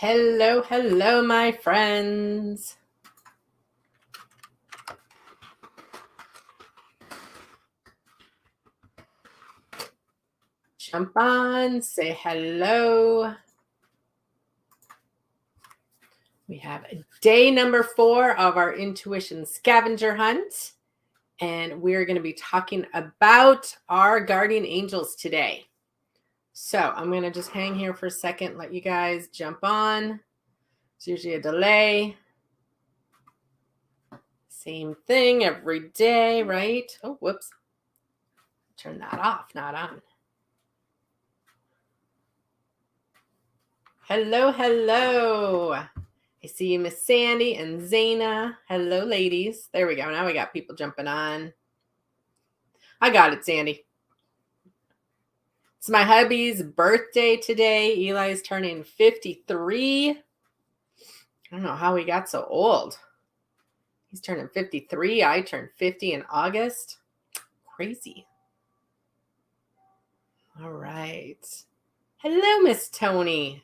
Hello, hello, my friends. Jump on, say hello. We have day number 4 of our intuition scavenger hunt, and we're going to be talking about our guardian angels today. So I'm going to just hang here for a second, let you guys jump on. It's usually a delay. Same thing every day, right? Oh, whoops. Turn that off, not on. Hello, hello. I see you, Miss Sandy and Zaina. Hello, ladies. There we go. Now we got people jumping on. I got it, Sandy. It's my hubby's birthday today. Eli's turning 53. I don't know how he got so old. He's turning 53. I turned 50 in August. Crazy. All right. Hello, Miss Tony.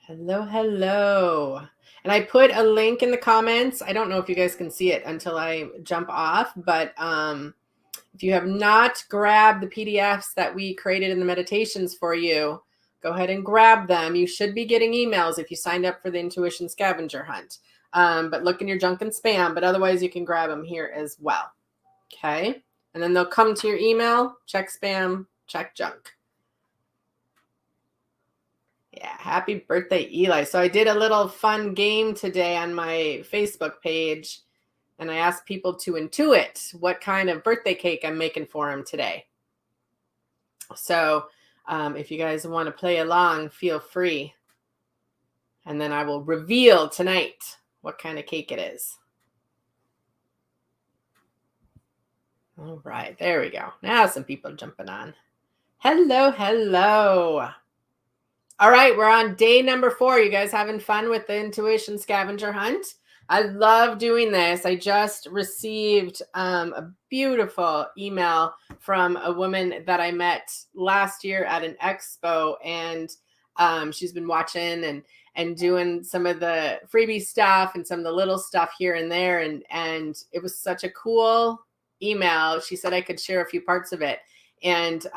Hello, hello. And I put a link in the comments. I don't know if you guys can see it until I jump off, but if you have not grabbed the PDFs that we created in the meditations for you, go ahead and grab them. You should be getting emails if you signed up for the Intuition Scavenger Hunt. But look in your junk and spam, but otherwise you can grab them here as well. Okay. And then they'll come to your email. Check spam, check junk. Yeah, happy birthday, Eli. So I did a little fun game today on my Facebook page, and I asked people to intuit what kind of birthday cake I'm making for him today. So if you guys want to play along, feel free. And then I will reveal tonight what kind of cake it is. All right, there we go. Now some people jumping on. Hello, hello. All right, we're on day number 4. You guys having fun with the intuition scavenger hunt? I love doing this. I just received a beautiful email from a woman that I met last year at an expo, and she's been watching and doing some of the freebie stuff and some of the little stuff here and there, and it was such a cool email. She said I could share a few parts of it. And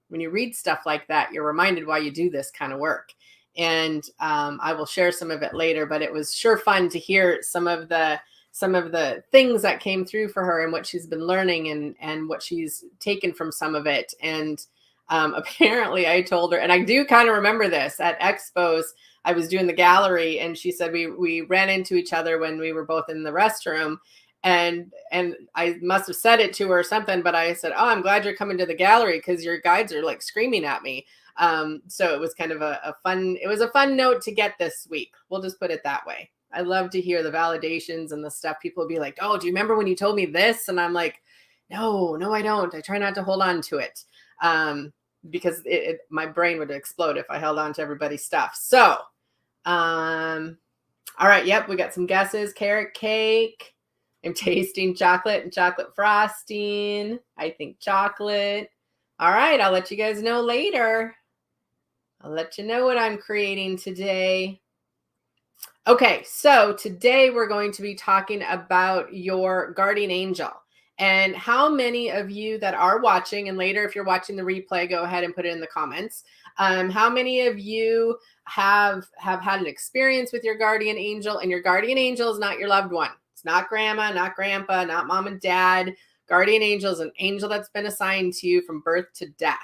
when you read stuff like that, you're reminded why you do this kind of work. And I will share some of it later, but it was sure fun to hear some of the things that came through for her and what she's been learning and what she's taken from some of it. And apparently I told her, and I do kind of remember this at expos, I was doing the gallery, and she said we ran into each other when we were both in the restroom. And I must have said it to her or something, but I said, oh, I'm glad you're coming to the gallery because your guides are like screaming at me. So it was kind of a fun note to get this week. We'll just put it that way. I love to hear the validations and the stuff. People will be like, oh, do you remember when you told me this? And I'm like, no, I don't. I try not to hold on to it because my brain would explode if I held on to everybody's stuff. So, all right. Yep. We got some guesses. Carrot cake. I'm tasting chocolate and chocolate frosting. I think chocolate. All right, I'll let you guys know later. I'll let you know what I'm creating today. Okay, so today we're going to be talking about your guardian angel. And how many of you that are watching, and later if you're watching the replay, go ahead and put it in the comments. How many of you have had an experience with your guardian angel, and your guardian angel is not your loved one? It's not grandma, not grandpa, not mom and dad. Guardian angel is an angel that's been assigned to you from birth to death.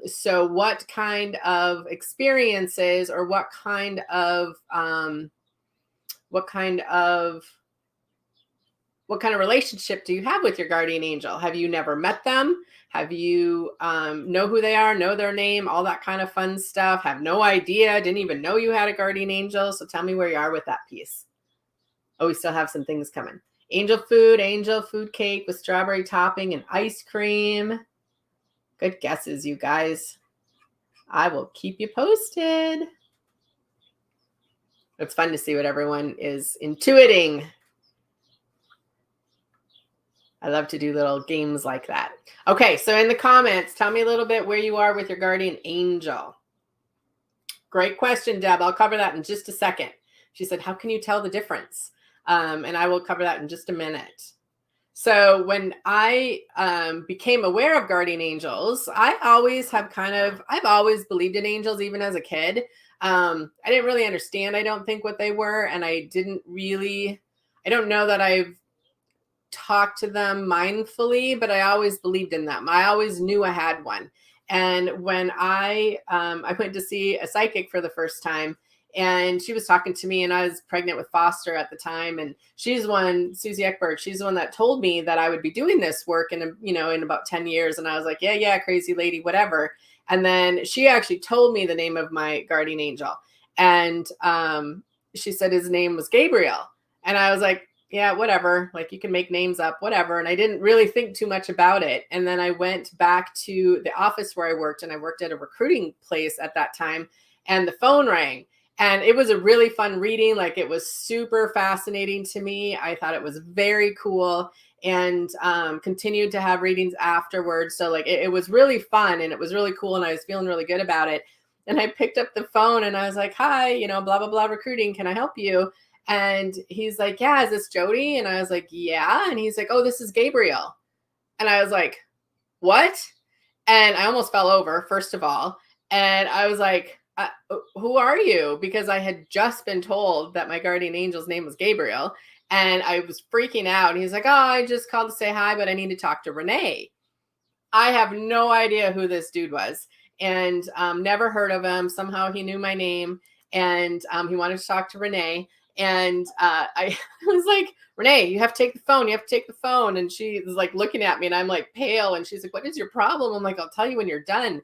So what kind of experiences or what kind of relationship do you have with your guardian angel? Have you never met them? Have you know who they are, know their name, all that kind of fun stuff? Have no idea, didn't even know you had a guardian angel. So tell me where you are with that piece. Oh, we still have some things coming. Angel food cake with strawberry topping and ice cream. Good guesses, you guys. I will keep you posted. It's fun to see what everyone is intuiting. I love to do little games like that. Okay, so in the comments, tell me a little bit where you are with your guardian angel. Great question, Deb. I'll cover that in just a second. She said, how can you tell the difference? And I will cover that in just a minute. So when I became aware of guardian angels, I've always believed in angels, even as a kid. I didn't really understand, I don't think, what they were. And I don't know that I've talked to them mindfully, but I always believed in them. I always knew I had one. And when I went to see a psychic for the first time, and she was talking to me, and I was pregnant with Foster at the time. And she's one, Susie Eckberg, she's the one that told me that I would be doing this work in about 10 years. And I was like, yeah, crazy lady, whatever. And then she actually told me the name of my guardian angel. And she said his name was Gabriel. And I was like, yeah, whatever. Like, you can make names up, whatever. And I didn't really think too much about it. And then I went back to the office where I worked, and I worked at a recruiting place at that time, and the phone rang. And it was a really fun reading. Like, it was super fascinating to me. I thought it was very cool, and continued to have readings afterwards. So like, it was really fun, and it was really cool, and I was feeling really good about it. And I picked up the phone, and I was like, hi, blah, blah, blah, recruiting. Can I help you? And he's like, yeah, is this Jody? And I was like, yeah. And he's like, oh, this is Gabriel. And I was like, what? And I almost fell over, first of all. And I was like, who are you? Because I had just been told that my guardian angel's name was Gabriel. And I was freaking out. And he's like, oh, I just called to say hi, but I need to talk to Renee. I have no idea who this dude was, and never heard of him. Somehow he knew my name, and he wanted to talk to Renee. And I was like, Renee, you have to take the phone. You have to take the phone. And she was like looking at me, and I'm like pale. And she's like, what is your problem? I'm like, I'll tell you when you're done.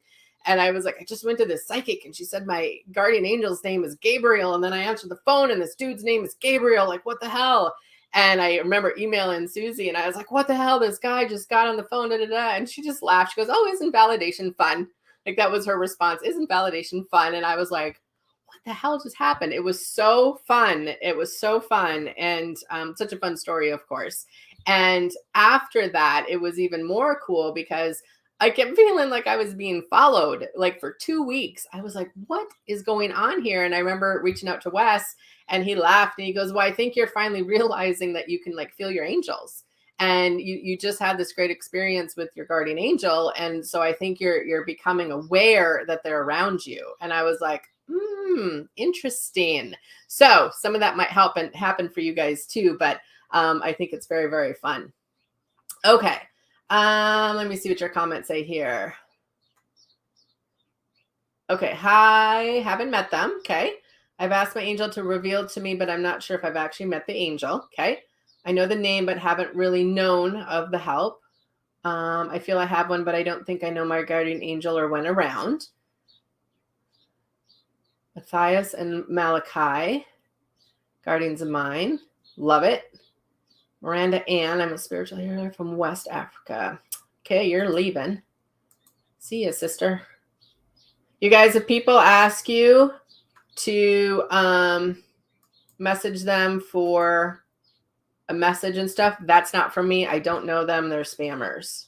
And I was like, I just went to this psychic, and she said my guardian angel's name is Gabriel. And then I answered the phone, and this dude's name is Gabriel. Like, what the hell? And I remember emailing Susie, and I was like, what the hell? This guy just got on the phone, da, da, da. And she just laughed. She goes, oh, isn't validation fun? Like, that was her response. Isn't validation fun? And I was like, what the hell just happened? It was so fun. It was so fun. And such a fun story, of course. And after that, it was even more cool, because I kept feeling like I was being followed. Like, for 2 weeks, I was like, what is going on here? And I remember reaching out to Wes, and he laughed, and he goes, well, I think you're finally realizing that you can like feel your angels. And you just had this great experience with your guardian angel. And so I think you're becoming aware that they're around you. And I was like, interesting. So some of that might happen for you guys too, but I think it's very, very fun. Okay. Let me see what your comments say here. Okay. Hi, haven't met them. Okay. I've asked my angel to reveal to me, but I'm not sure if I've actually met the angel. Okay. I know the name, but haven't really known of the help. I feel I have one, but I don't think I know my guardian angel or went around. Matthias and Malachi, guardians of mine. Love it. Miranda Ann, I'm a spiritual healer from West Africa. Okay, you're leaving. See ya, sister. You guys, if people ask you to message them for a message and stuff, that's not from me. I don't know them. They're spammers.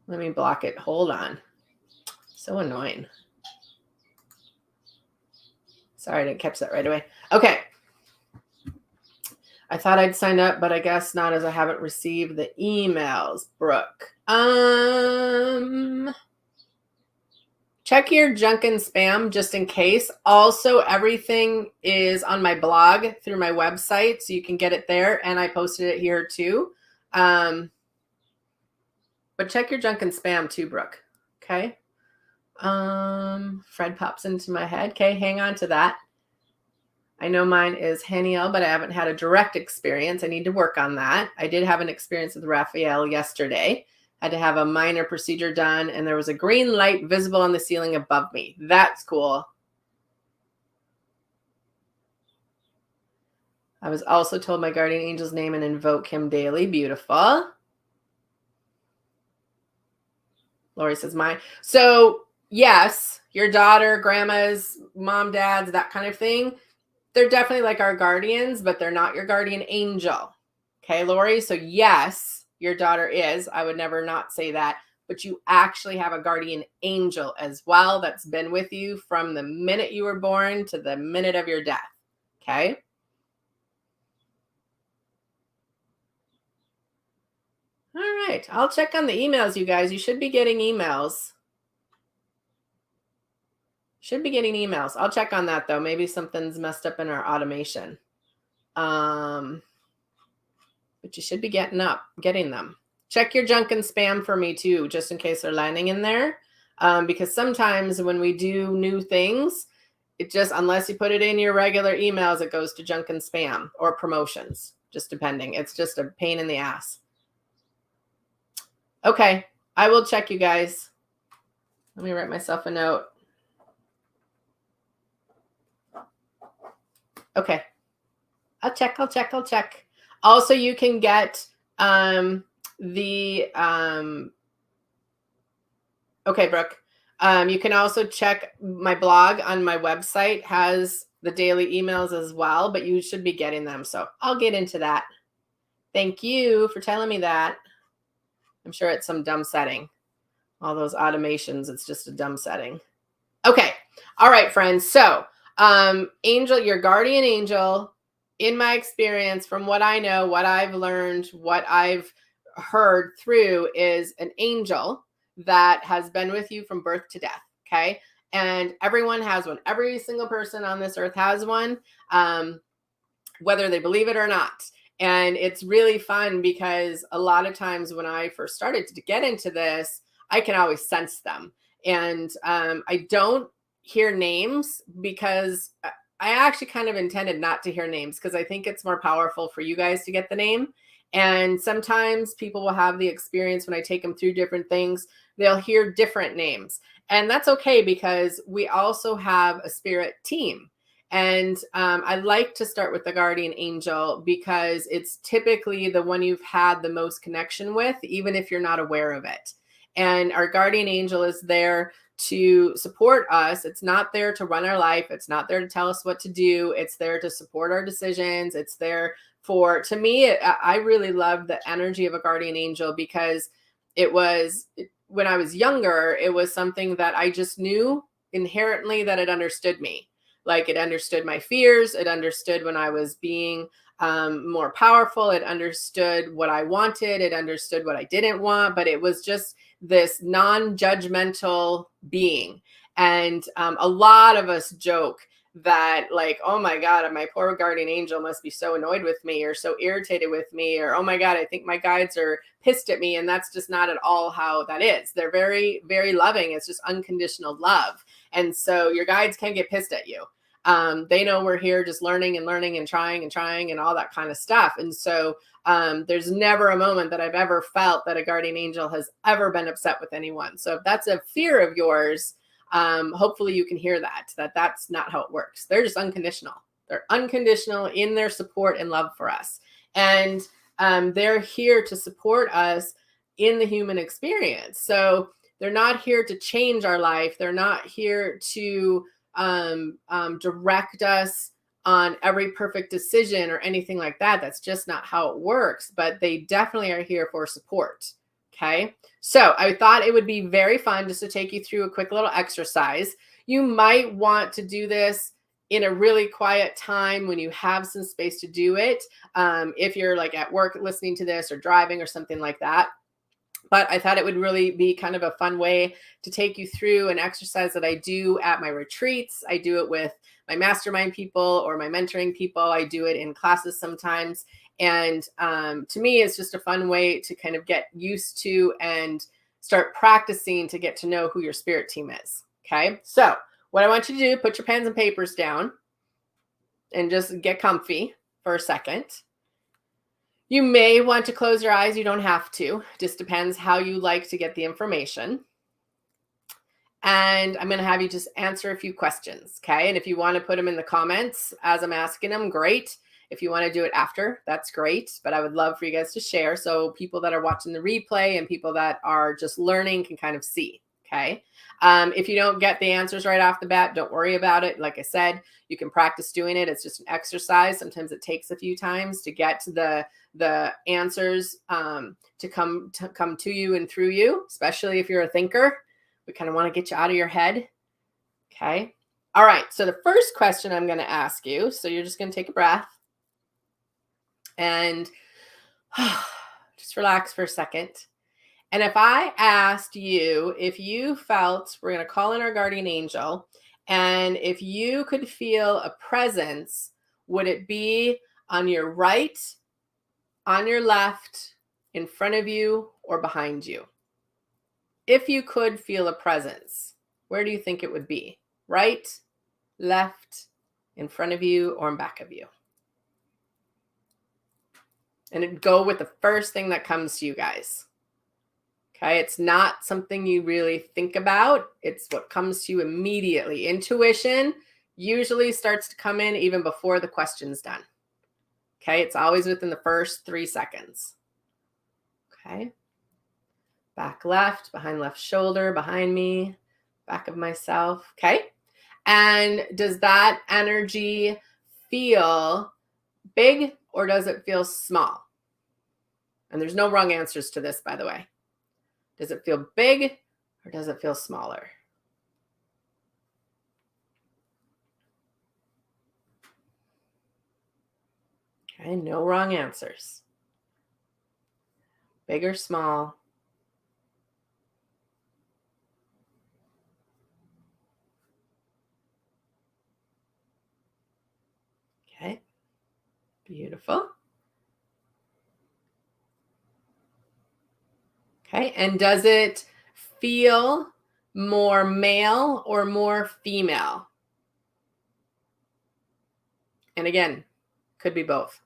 Let me block it. Hold on. So annoying. Sorry, I didn't catch that right away. Okay. I thought I'd sign up, but I guess not, as I haven't received the emails. Brooke. Check your junk and spam just in case. Also, everything is on my blog through my website, so you can get it there, and I posted it here too. But check your junk and spam too, Brooke. Okay. Fred pops into my head. Okay, hang on to that. I know mine is Haniel, but I haven't had a direct experience. I need to work on that. I did have an experience with Raphael yesterday. I had to have a minor procedure done, and there was a green light visible on the ceiling above me. That's cool. I was also told my guardian angel's name and invoke him daily. Beautiful. Lori says mine. So yes, your daughter, grandma's, mom, dad's, that kind of thing. they're definitely like our guardians, but they're not your guardian angel. Okay, Lori? So yes, your daughter is. I would never not say that. But you actually have a guardian angel as well that's been with you from the minute you were born to the minute of your death. Okay? All right. I'll check on the emails, you guys. You should be getting emails. Should be getting emails. I'll check on that though. Maybe something's messed up in our automation. But you should be getting them. Check your junk and spam for me too, just in case they're landing in there. Because sometimes when we do new things, it just, unless you put it in your regular emails, it goes to junk and spam or promotions, just depending. It's just a pain in the ass. Okay, I will check, you guys. Let me write myself a note. Okay. I'll check. Also, you can get okay, Brooke. You can also check my blog on my website, has the daily emails as well, but you should be getting them. So I'll get into that. Thank you for telling me that. I'm sure it's some dumb setting. All those automations, it's just a dumb setting. Okay. All right, friends. So angel, your guardian angel, in my experience, from what I know, what I've learned, what I've heard through, is an angel that has been with you from birth to death. Okay. And everyone has one. Every single person on this earth has one, whether they believe it or not. And it's really fun because a lot of times when I first started to get into this, I can always sense them. And I don't hear names because I actually kind of intended not to hear names because I think it's more powerful for you guys to get the name. And sometimes people will have the experience when I take them through different things, they'll hear different names. And that's okay because we also have a spirit team. And I like to start with the guardian angel because it's typically the one you've had the most connection with, even if you're not aware of it. And our guardian angel is there to support us. It's not there to run our life. It's not there to tell us what to do. It's there to support our decisions. It's there for, to me, I really love the energy of a guardian angel because when I was younger, it was something that I just knew inherently that it understood me. Like, it understood my fears. It understood when I was being more powerful. It understood what I wanted. It understood what I didn't want, but it was just this non-judgmental being. And a lot of us joke that, like, oh my God, my poor guardian angel must be so annoyed with me or so irritated with me, or, oh my God, I think my guides are pissed at me. And that's just not at all how that is. They're very, very loving. It's just unconditional love. And so your guides can get pissed at you. They know we're here just learning and trying and all that kind of stuff. And so there's never a moment that I've ever felt that a guardian angel has ever been upset with anyone. So if that's a fear of yours, hopefully you can hear that's not how it works. They're just unconditional. They're unconditional in their support and love for us. And they're here to support us in the human experience. So they're not here to change our life. They're not here to direct us on every perfect decision or anything like that. That's just not how it works, but they definitely are here for support. Okay. So I thought it would be very fun just to take you through a quick little exercise. You might want to do this in a really quiet time when you have some space to do it. If you're like at work listening to this or driving or something like that. But I thought it would really be kind of a fun way to take you through an exercise that I do at my retreats. I do it with my mastermind people or my mentoring people. I do it in classes sometimes. And to me, it's just a fun way to kind of get used to and start practicing to get to know who your spirit team is. Okay. So what I want you to do, put your pens and papers down and just get comfy for a second. You may want to close your eyes. You don't have to. Just depends how you like to get the information. And I'm going to have you just answer a few questions. Okay. And if you want to put them in the comments as I'm asking them, great. If you want to do it after, that's great. But I would love for you guys to share so people that are watching the replay and people that are just learning can kind of see. Okay. If you don't get the answers right off the bat, don't worry about it. Like I said, you can practice doing it. It's just an exercise. Sometimes it takes a few times to get to the answers to come to you and through you, especially if you're a thinker. We kind of want to get you out of your head. Okay. All right. So the first question I'm going to ask you, so you're just going to take a breath and just relax for a second. And if I asked you if you felt, we're going to call in our guardian angel, and if you could feel a presence, would it be on your right, on your left, in front of you, or behind you? If you could feel a presence, where do you think it would be? Right, left, in front of you, or in back of you? And it'd go with the first thing that comes to you guys. Okay, it's not something you really think about. It's what comes to you immediately. Intuition usually starts to come in even before the question's done. Okay, it's always within the first 3 seconds. Okay, back left, behind left shoulder, behind me, back of myself. Okay, and does that energy feel big or does it feel small? And there's no wrong answers to this, by the way. Does it feel big or does it feel smaller? Okay, no wrong answers. Big or small? Okay, beautiful. Okay, and does it feel more male or more female? And again, could be both.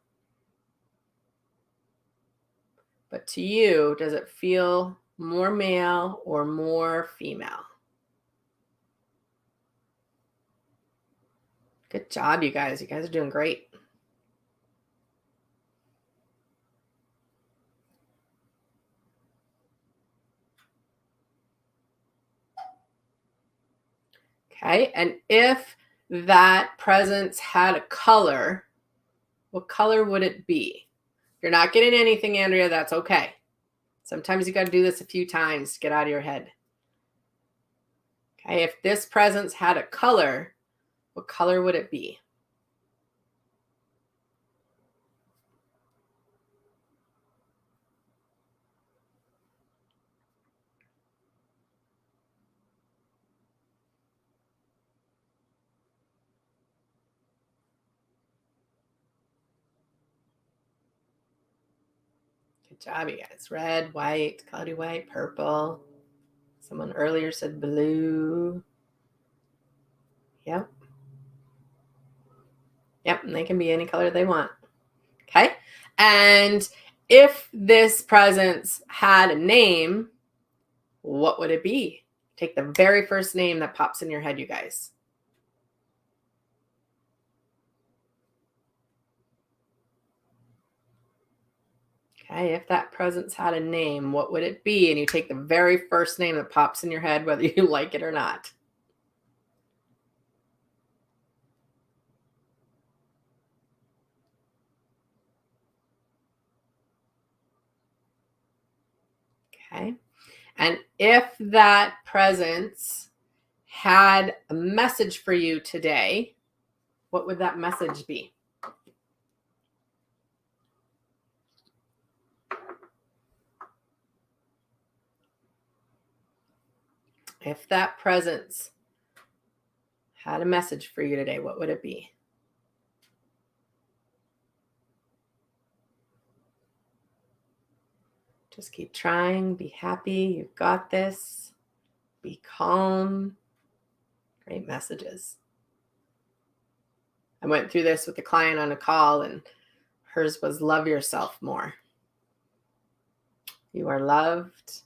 But to you, does it feel more male or more female? Good job, you guys. You guys are doing great. Okay, and if that presence had a color, what color would it be? If you're not getting anything, Andrea, that's okay. Sometimes you got to do this a few times to get out of your head. Okay, if this presence had a color, what color would it be? Good job, you guys. Red, white, cloudy white, purple. Someone earlier said blue. Yep. Yep, and they can be any color they want. Okay. And if this presence had a name, what would it be? Take the very first name that pops in your head, you guys. Okay, if that presence had a name, what would it be? And you take the very first name that pops in your head, whether you like it or not. Okay. And if that presence had a message for you today, what would that message be? If that presence had a message for you today, what would it be? Just keep trying. Be happy. You've got this. Be calm. Great messages. I went through this with a client on a call, and hers was love yourself more. You are loved.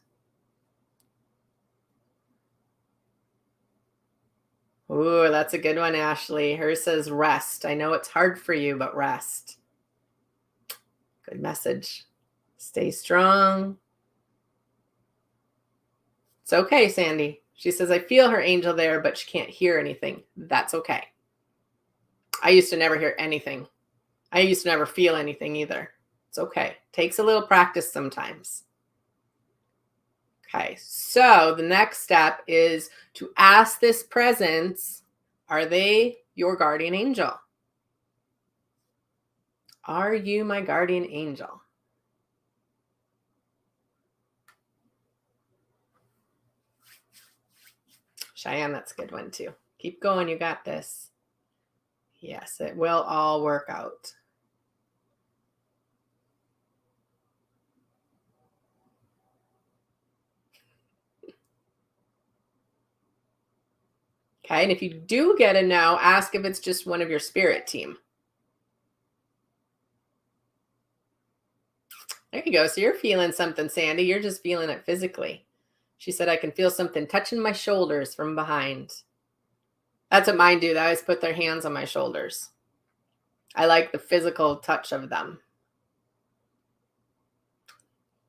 Ooh, that's a good one, Ashley. Hers says rest. I know it's hard for you, but rest. Good message. Stay strong. It's okay, Sandy. She says, I feel her angel there, but she can't hear anything. That's okay. I used to never hear anything. I used to never feel anything either. It's okay. Takes a little practice sometimes. Okay, so the next step is to ask this presence, are they your guardian angel? Are you my guardian angel? Cheyenne, that's a good one too. Keep going, you got this. Yes, it will all work out. Okay, and if you do get a no, ask if it's just one of your spirit team. There you go. So you're feeling something, Sandy. You're just feeling it physically. She said, I can feel something touching my shoulders from behind. That's what mine do. They always put their hands on my shoulders. I like the physical touch of them.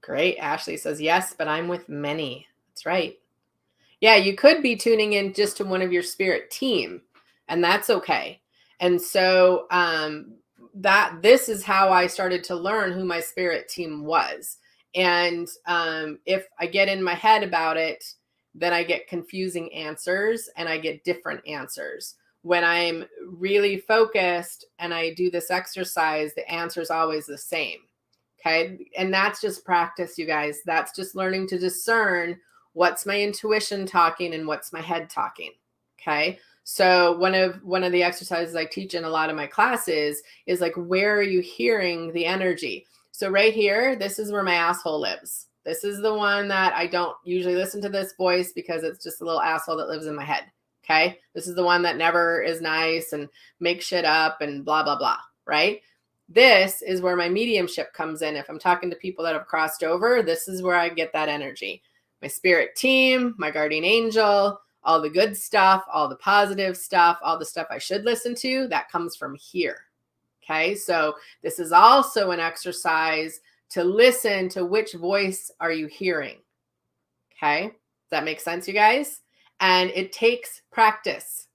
Great. Ashley says, yes, but I'm with many. That's right. Yeah, you could be tuning in just to one of your spirit team, and that's okay. And so that this is how I started to learn who my spirit team was. And if I get in my head about it, then I get confusing answers and I get different answers. When I'm really focused and I do this exercise, the answer is always the same. Okay. And that's just practice, you guys. That's just learning to discern what's my intuition talking and what's my head talking. Okay. So one of the exercises I teach in a lot of my classes is like, where are you hearing the energy? So right here, this is where my asshole lives. This is the one that I don't usually listen to this voice because it's just a little asshole that lives in my head. Okay. This is the one that never is nice and makes shit up and blah, blah, blah. Right. This is where my mediumship comes in. If I'm talking to people that have crossed over, this is where I get that energy. My spirit team, my guardian angel, all the good stuff, all the positive stuff, all the stuff I should listen to, that comes from here. Okay, so this is also an exercise to listen to which voice are you hearing. Okay, does that make sense, you guys? And it takes practice,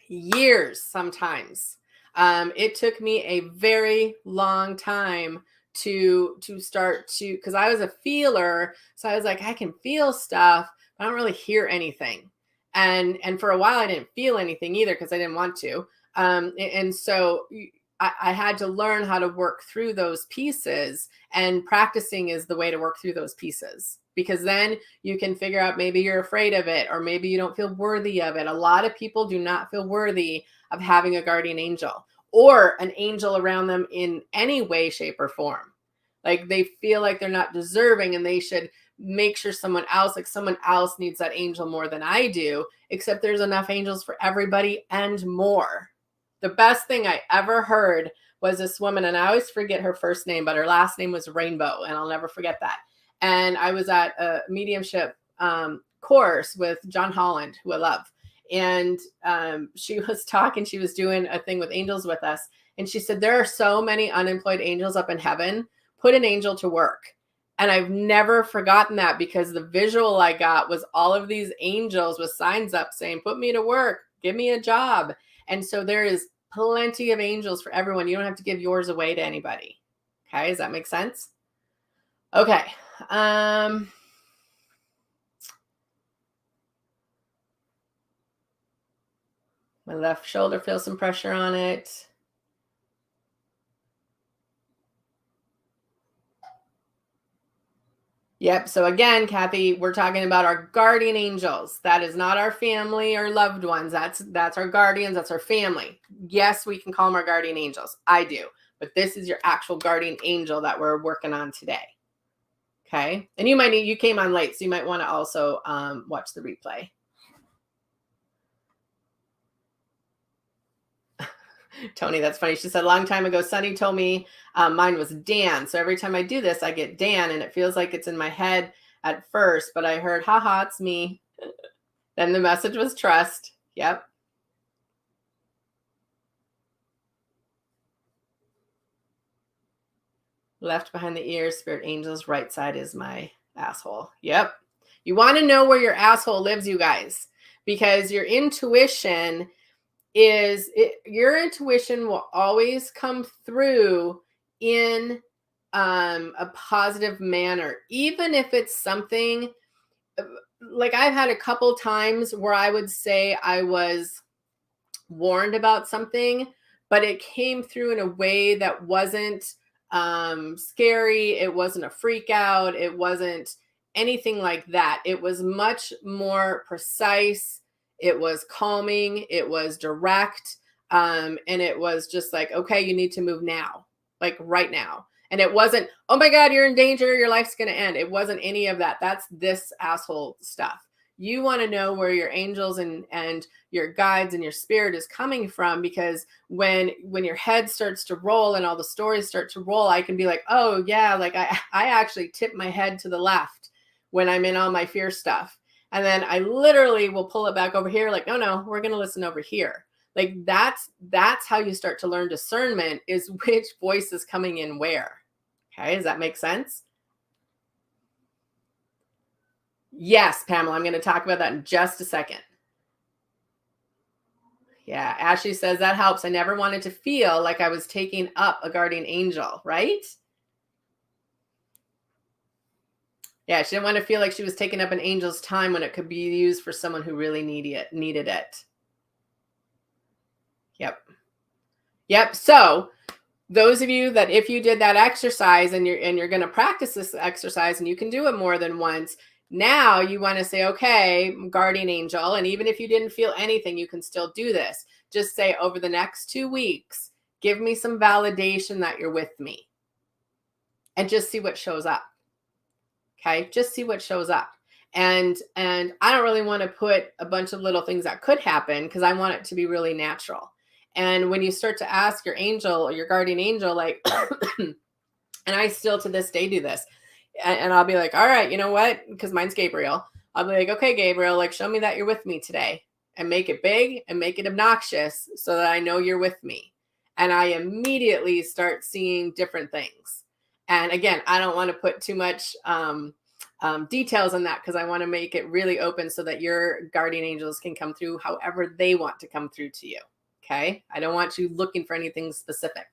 years sometimes. It took me a very long time to start to, because I was a feeler, so I was like, I can feel stuff, but I don't really hear anything. And for a while I didn't feel anything either because I didn't want to. And so I had to learn how to work through those pieces, and practicing is the way to work through those pieces, because then you can figure out maybe you're afraid of it, or maybe you don't feel worthy of it. A lot of people do not feel worthy of having a guardian angel or an angel around them in any way, shape, or form. Like they feel like they're not deserving and they should make sure someone else needs that angel more than I do, except there's enough angels for everybody and more. The best thing I ever heard was this woman, and I always forget her first name, but her last name was Rainbow, and I'll never forget that. And I was at a mediumship course with John Holland, who I love. And she was talking, she was doing a thing with angels with us. And she said, there are so many unemployed angels up in heaven. Put an angel to work. And I've never forgotten that, because the visual I got was all of these angels with signs up saying, put me to work, give me a job. And so there is plenty of angels for everyone. You don't have to give yours away to anybody. Okay, does that make sense? Okay. My left shoulder feels some pressure on it. Yep. So again, Kathy, we're talking about our guardian angels. That is not our family or loved ones. That's our guardians. That's our family. Yes, we can call them our guardian angels. I do. But this is your actual guardian angel that we're working on today. Okay. And you came on late, so you might want to also watch the replay. Tony, that's funny. She said, a long time ago, Sunny told me mine was Dan. So every time I do this, I get Dan, and it feels like it's in my head at first, but I heard, haha, it's me. Then the message was trust. Yep. Left behind the ears, spirit angels, right side is my asshole. Yep. You want to know where your asshole lives, you guys, because your intuition your intuition will always come through in a positive manner, even if it's something like I've had a couple times where I would say I was warned about something, but it came through in a way that wasn't scary. It wasn't a freak out. It wasn't anything like that. It was much more precise. It was calming. It was direct. And it was just like, okay, you need to move now, like right now. And it wasn't, oh my God, you're in danger. Your life's going to end. It wasn't any of that. That's this asshole stuff. You want to know where your angels and your guides and your spirit is coming from, because when your head starts to roll and all the stories start to roll, I can be like, oh yeah, like I actually tip my head to the left when I'm in all my fear stuff. And then I literally will pull it back over here, like, no, we're going to listen over here. Like that's how you start to learn discernment, is which voice is coming in where. Okay, does that make sense? Yes, Pamela, I'm going to talk about that in just a second. Yeah, Ashley says that helps. I never wanted to feel like I was taking up a guardian angel, right? Yeah, she didn't want to feel like she was taking up an angel's time when it could be used for someone who really needed it. Yep. So those of you that if you did that exercise and you're going to practice this exercise and you can do it more than once, now you want to say, okay, guardian angel. And even if you didn't feel anything, you can still do this. Just say, over the next 2 weeks, give me some validation that you're with me, and just see what shows up. Okay. Just see what shows up. And I don't really want to put a bunch of little things that could happen, because I want it to be really natural. And when you start to ask your angel or your guardian angel, like, and I still to this day do this, and I'll be like, all right, you know what? Because mine's Gabriel. I'll be like, okay, Gabriel, like, show me that you're with me today, and make it big and make it obnoxious so that I know you're with me. And I immediately start seeing different things. And again, I don't want to put too much details on that, because I want to make it really open so that your guardian angels can come through however they want to come through to you. Okay. I don't want you looking for anything specific.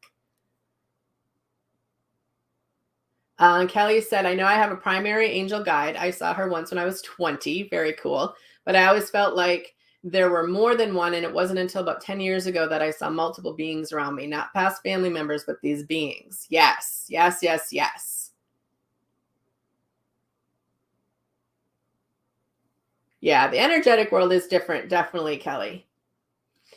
Kelly said, I know I have a primary angel guide. I saw her once when I was 20. Very cool. But I always felt like there were more than one. And it wasn't until about 10 years ago that I saw multiple beings around me, not past family members, but these beings. Yes. Yeah, the energetic world is different. Definitely, Kelly.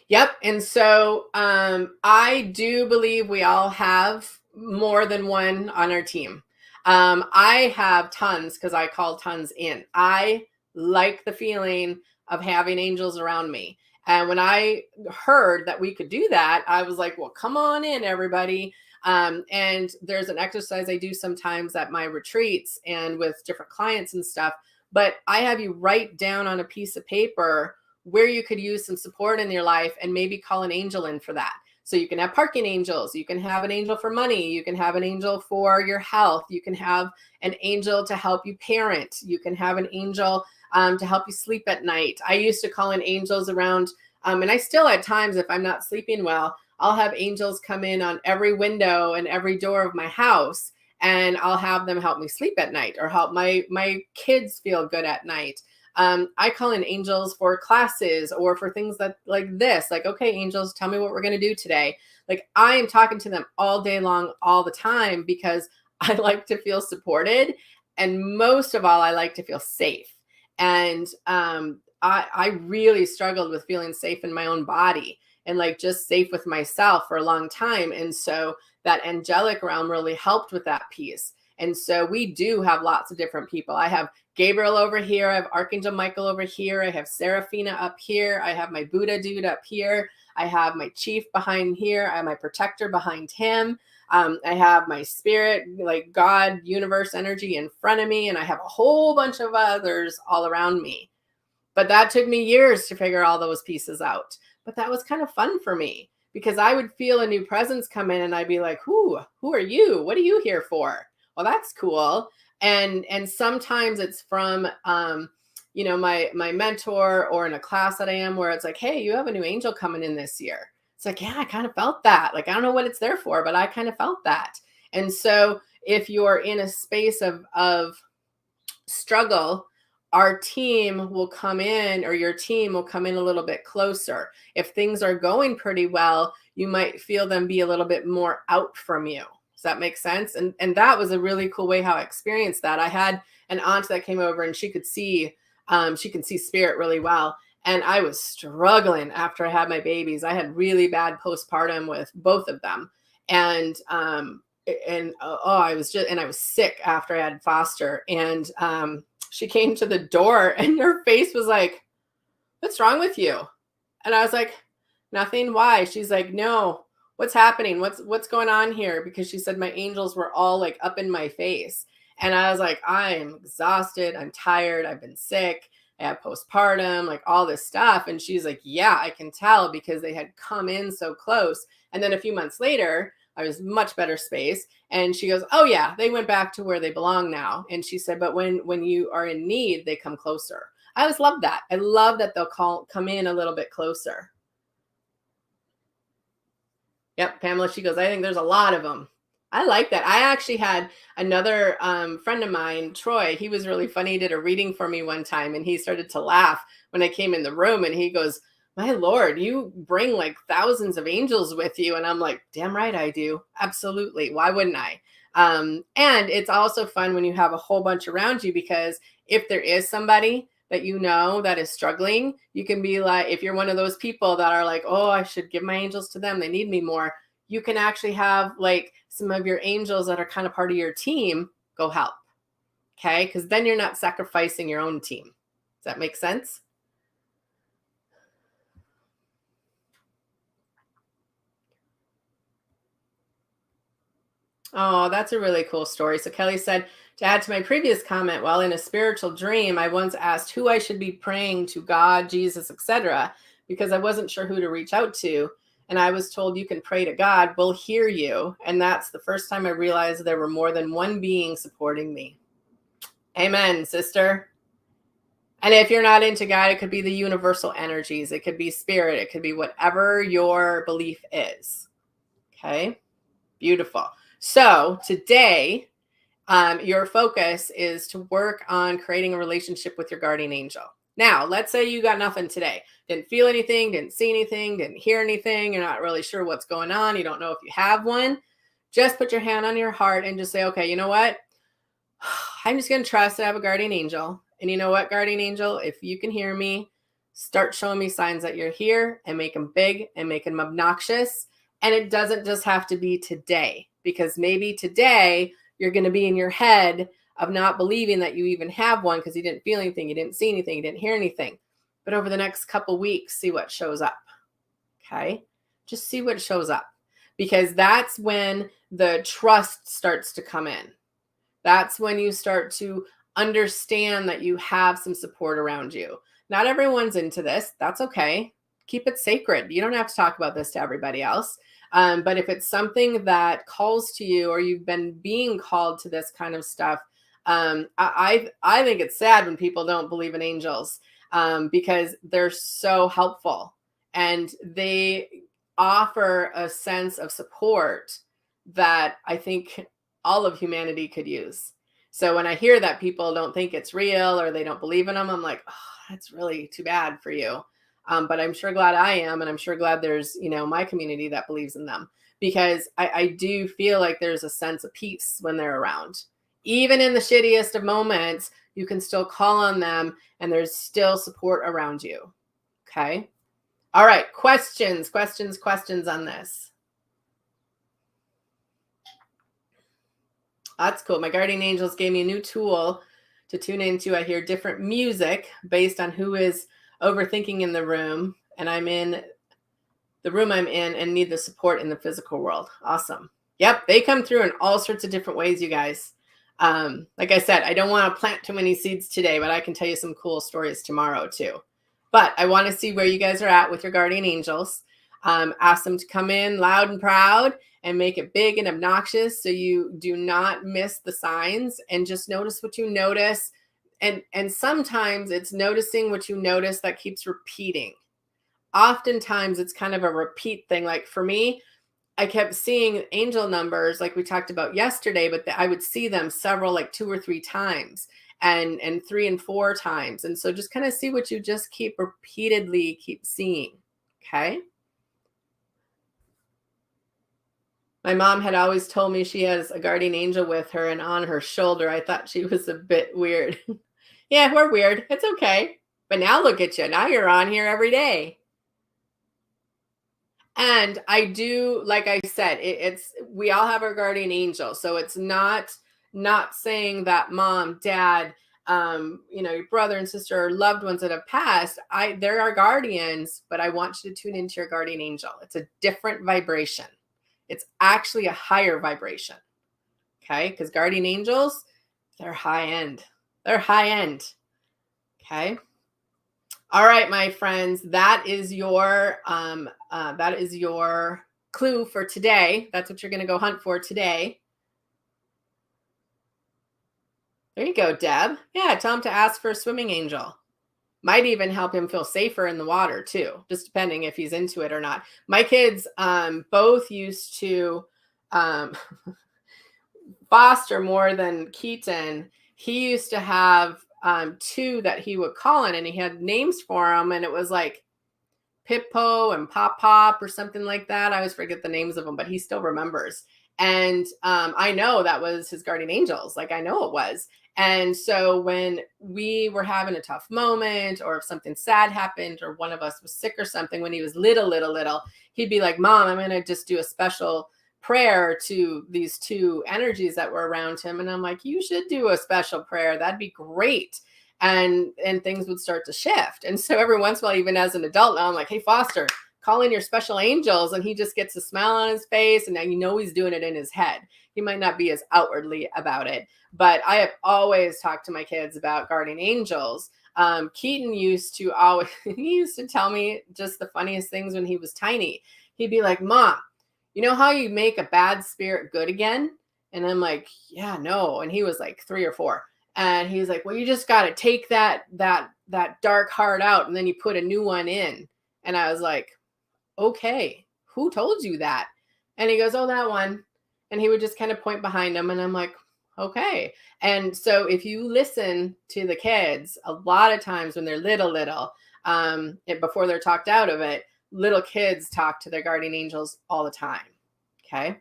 Yep. And so I do believe we all have more than one on our team. I have tons, because I call tons in. I like the feeling of having angels around me. And when I heard that we could do that, I was like, well, come on in, everybody. And there's an exercise I do sometimes at my retreats and with different clients and stuff. But I have you write down on a piece of paper where you could use some support in your life, and maybe call an angel in for that. So you can have parking angels. You can have an angel for money. You can have an angel for your health. You can have an angel to help you parent. You can have an angel to help you sleep at night. I used to call in angels around, and I still at times, if I'm not sleeping well, I'll have angels come in on every window and every door of my house, and I'll have them help me sleep at night, or help my kids feel good at night. I call in angels for classes or for things that like this, like, okay, angels, tell me what we're going to do today. Like, I am talking to them all day long, all the time, because I like to feel supported. And most of all, I like to feel safe. And I really struggled with feeling safe in my own body, and like just safe with myself for a long time. And so that angelic realm really helped with that piece. And so we do have lots of different people. I have Gabriel over here. I have Archangel Michael over here. I have Seraphina up here. I have my Buddha dude up here. I have my chief behind here. I have my protector behind him. I have my spirit, like God, universe energy in front of me. And I have a whole bunch of others all around me. But that took me years to figure all those pieces out. But that was kind of fun for me, because I would feel a new presence come in and I'd be like, who are you? What are you here for? well, that's cool. And sometimes it's from you know, my mentor, or in a class that I am, where it's like, hey, you have a new angel coming in this year. It's like, yeah, I kind of felt that. Like, I don't know what it's there for, but I kind of felt that. And so if you're in a space of struggle, our team will come in, or your team will come in a little bit closer. If things are going pretty well, you might feel them be a little bit more out from you. Does that make sense? And that was a really cool way how I experienced that. I had an aunt that came over, and she can see spirit really well. And I was struggling after I had my babies. I had really bad postpartum with both of them. And I was sick after I had Foster. And she came to the door, and her face was like, what's wrong with you? And I was like, nothing. Why? She's like, no, what's happening? What's going on here? Because she said my angels were all like up in my face. And I was like, I am exhausted. I'm tired. I've been sick. I have postpartum, like all this stuff. And she's like, yeah, I can tell, because they had come in so close. And then a few months later, I was much better space. And she goes, oh yeah, they went back to where they belong now. And she said, but when you are in need, they come closer. I always love that. I love that they'll come in a little bit closer. Yep, Pamela, she goes, I think there's a lot of them. I like that. I actually had another friend of mine, Troy. He was really funny. He did a reading for me one time, and he started to laugh when I came in the room, and he goes, my Lord, you bring like thousands of angels with you. And I'm like, damn right I do. Absolutely. Why wouldn't I? And it's also fun when you have a whole bunch around you, because if there is somebody that you know that is struggling, you can be like, if you're one of those people that are like, oh, I should give my angels to them, they need me more, you can actually have like some of your angels that are kind of part of your team go help. Okay. Because then you're not sacrificing your own team. Does that make sense? Oh, that's a really cool story. So Kelly said, to add to my previous comment, while in a spiritual dream, I once asked who I should be praying to, God, Jesus, etc., because I wasn't sure who to reach out to. And I was told, you can pray to God, we'll hear you. And that's the first time I realized there were more than one being supporting me. Amen, sister. And if you're not into God, it could be the universal energies. It could be spirit. It could be whatever your belief is. Okay, beautiful. So today, your focus is to work on creating a relationship with your guardian angel. Now, let's say you got nothing today. Didn't feel anything, didn't see anything, didn't hear anything. You're not really sure what's going on. You don't know if you have one. Just put your hand on your heart and just say, okay, you know what? I'm just going to trust that I have a guardian angel. And you know what, guardian angel, if you can hear me, start showing me signs that you're here, and make them big and make them obnoxious. And it doesn't just have to be today, because maybe today you're going to be in your head of not believing that you even have one, because you didn't feel anything, you didn't see anything, you didn't hear anything. But over the next couple weeks, see what shows up. Okay? Just see what shows up, because that's when the trust starts to come in. That's when you start to understand that you have some support around you. Not everyone's into this. That's okay. Keep it sacred. You don't have to talk about this to everybody else. But if it's something that calls to you, or you've been being called to this kind of stuff, I think it's sad when people don't believe in angels, because they're so helpful, and they offer a sense of support that I think all of humanity could use. So when I hear that people don't think it's real, or they don't believe in them, I'm like, oh, that's really too bad for you. But I'm sure glad I am. And I'm sure glad there's, my community that believes in them, because I do feel like there's a sense of peace when they're around. Even in the shittiest of moments, you can still call on them, and there's still support around you. Okay. All right. Questions on this. That's cool. My guardian angels gave me a new tool to tune into. I hear different music based on who is overthinking in the room, and I'm in the room I'm in and need the support in the physical world. Awesome. Yep. They come through in all sorts of different ways, you guys. Like I said, I don't want to plant too many seeds today, but I can tell you some cool stories tomorrow too. But I want to see where you guys are at with your guardian angels. Ask them to come in loud and proud and make it big and obnoxious so you do not miss the signs, and just notice what you notice. And sometimes it's noticing what you notice that keeps repeating. Oftentimes it's kind of a repeat thing. Like for me, I kept seeing angel numbers like we talked about yesterday, but I would see them several, like 2 or 3 times, and 3 and 4 times. And so just kind of see what you just keep repeatedly keep seeing. Okay. My mom had always told me she has a guardian angel with her and on her shoulder. I thought she was a bit weird. Yeah, we're weird. It's okay. But now look at you. Now you're on here every day. And I do, like I said, it's we all have our guardian angel. So it's not saying that mom, dad, your brother and sister or loved ones that have passed, they're our guardians, but I want you to tune into your guardian angel. It's a different vibration. It's actually a higher vibration. Okay? Because guardian angels, they're high end. They're high end. Okay? All right, my friends, that is your clue for today. That's what you're going to go hunt for today. There you go, Deb. Yeah, tell him to ask for a swimming angel. Might even help him feel safer in the water too, just depending if he's into it or not. My kids both used to Foster more than Keaton. He used to have 2 that he would call in, and he had names for them, and it was like Pippo and Pop Pop or something like that. I always forget the names of them, but he still remembers. And I know that was his guardian angels. Like I know it was. And so when we were having a tough moment, or if something sad happened, or one of us was sick or something, when he was little, he'd be like, Mom, I'm going to just do a special prayer to these 2 energies that were around him. And I'm like, you should do a special prayer. That'd be great. And things would start to shift. And so every once in a while, even as an adult now, I'm like, hey, Foster, call in your special angels. And he just gets a smile on his face. And now he's doing it in his head. He might not be as outwardly about it. But I have always talked to my kids about guardian angels. Keaton used to tell me just the funniest things when he was tiny. He'd be like, Mom, you know how you make a bad spirit good again? And I'm like, yeah, no. And he was like 3 or 4. And he's like, well, you just got to take that dark heart out, and then you put a new one in. And I was like, okay, who told you that? And he goes, oh, that one. And he would just kind of point behind him. And I'm like, okay. And so if you listen to the kids, a lot of times when they're little, before they're talked out of it, little kids talk to their guardian angels all the time. Okay.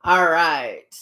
All right.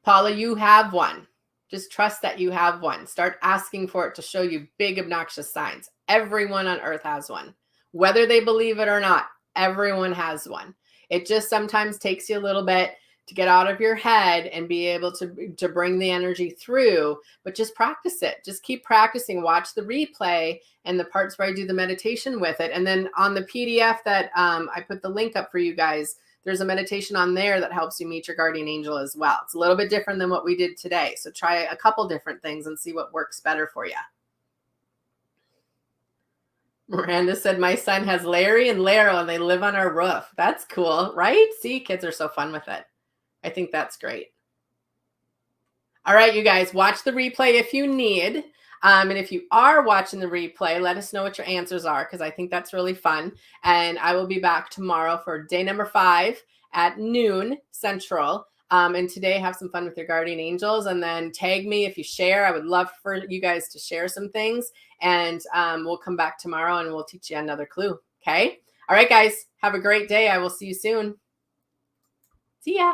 Paula, you have one. Just trust that you have one. Start asking for it to show you big, obnoxious signs. Everyone on earth has one. Whether they believe it or not, everyone has one. It just sometimes takes you a little bit to get out of your head and be able to bring the energy through, but just practice it. Just keep practicing. Watch the replay and the parts where I do the meditation with it. And then on the PDF that I put the link up for you guys, there's a meditation on there that helps you meet your guardian angel as well. It's a little bit different than what we did today. So try a couple different things and see what works better for you. Miranda said, my son has Larry and Laro and they live on our roof. That's cool, right? See, kids are so fun with it. I think that's great. All right, you guys, watch the replay if you need. And if you are watching the replay, let us know what your answers are, because I think that's really fun. And I will be back tomorrow for day number 5 at noon Central. And today, have some fun with your guardian angels, and then tag me if you share. I would love for you guys to share some things, and we'll come back tomorrow and we'll teach you another clue. Okay. All right, guys, have a great day. I will see you soon. See ya.